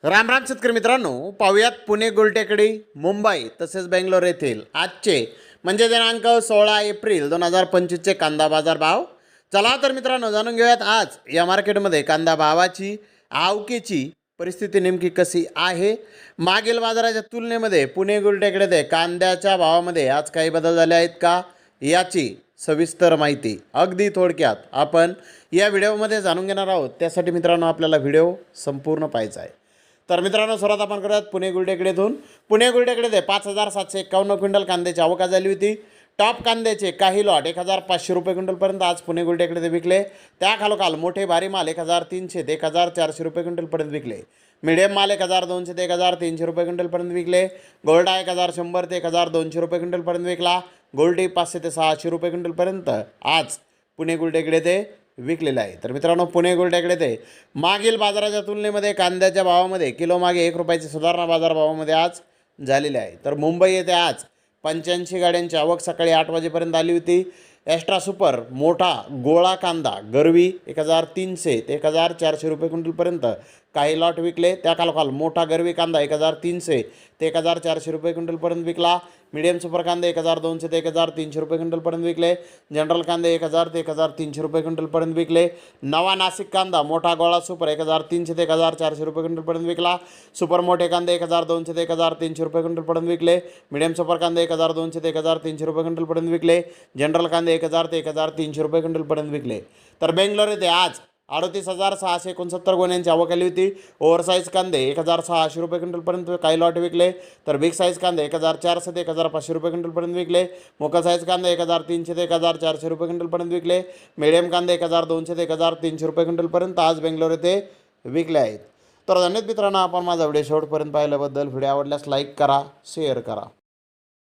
राम राम शेतकरी मित्रांनो, पाहूयात पुणे गुलटेकडी, मुंबई तसेच बेंगलोर येथील आजचे म्हणजे दिनांक 16 एप्रिल 2025चे कांदा बाजार भाव. चला तर मित्रांनो, जाणून घेऊयात आज या मार्केटमध्ये कांदा भावाची आवकेची परिस्थिती नेमकी कशी आहे. मागील बाजाराच्या तुलनेमध्ये पुणे गुलटेकडे कांद्याच्या भावामध्ये आज काही बदल झाले आहेत का, याची सविस्तर माहिती अगदी थोडक्यात आपण या व्हिडिओमध्ये जाणून घेणार आहोत. त्यासाठी मित्रांनो आपल्याला व्हिडिओ संपूर्ण पाहायचा आहे. तर मित्रांनो, सर्वात आपण करूयात पुणे गुलटेकडीतून. पुणे गुलटेकडे 5,751 क्विंटल कांद्याची आवक झाली होती. टॉप कांद्याचे काही लॉट 1,500 रुपये क्विंटलपर्यंत आज पुणे गुलटेकडे विकले. त्याखालोखाल मोठे भारी माल 1,300 ते 1,400 रुपये क्विंटलपर्यंत विकले. मिडियम माल 1,200 ते 1,300 रुपये क्विंटलपर्यंत विकले. गोल्डा 1,100 ते 1,200 रुपये क्विंटलपर्यंत विकला. गोल्डी 500 ते 600 रुपये क्विंटलपर्यंत आज पुणे गुलटेकडे ते विकलेलं आहे. तर मित्रांनो, पुणे गुलटेकडे ते मागील बाजाराच्या तुलनेमध्ये कांद्याच्या भावामध्ये किलो मागे 1 रुपयाची सुधारणा बाजारभावामध्ये आज झालेली आहे. तर मुंबई येथे आज 85 गाड्यांची आवक सकाळी 8 वाजेपर्यंत आली होती. एक्स्ट्रा सुपर मोठा गोळा कांदा गरवी 1,300 ते 1,400 रुपये क्विंटलपर्यंत काही लॉट विकले. त्या खालोखाल मोठा गरवी कांदा 1,300 ते 1,400 रुपये क्विंटलपर्यंत विकला. मीडियम सुपर कांदे 1,200 ते 1,300 रुपये क्विंटलपर्यंत विकले. जनरल कांदे 1,000 ते 1,300 रुपये क्विंटलपर्यंत विकले. नवा नाशिक कांदा मोठा गोळा सुपर 1,300 ते 1,400 रुपये क्विंटलपर्यंत विकला. सुपर मोठे कांदे 1,200 ते 1,300 रुपये क्विंटलपर्यंत विकले. मीडियम सुपर कांदे 1,200 ते 1,300 रुपये क्विंटलपर्यंत विकले. जनरल कांदे 1,000 ते 1,300 रुपये क्विंटलपर्यंत विकले. तर बेंगलोर येथे आज 38,669 गोण्यांची आवक आली होती. ओव्हरसाईज कांदे 1,600 रुपये क्विंटलपर्यंत काही लॉट विकले. तर बिग साईज कांदे 1,400 ते 1,500 रुपये क्विंटलपर्यंत विकले. मोका साईज कांदे 1,300 ते 1,400 रुपये क्विंटलपर्यंत विकले. मिडियम कांदे 1,200 ते 1,300 रुपये क्विंटलपर्यंत आज बेंगलोर येथे विकले आहेत. तर धन्यवाद मित्रांनो, आपण माझा व्हिडिओ शेवटपर्यंत पाहिल्याबद्दल. व्हिडिओ आवडल्यास लाईक करा, शेअर करा.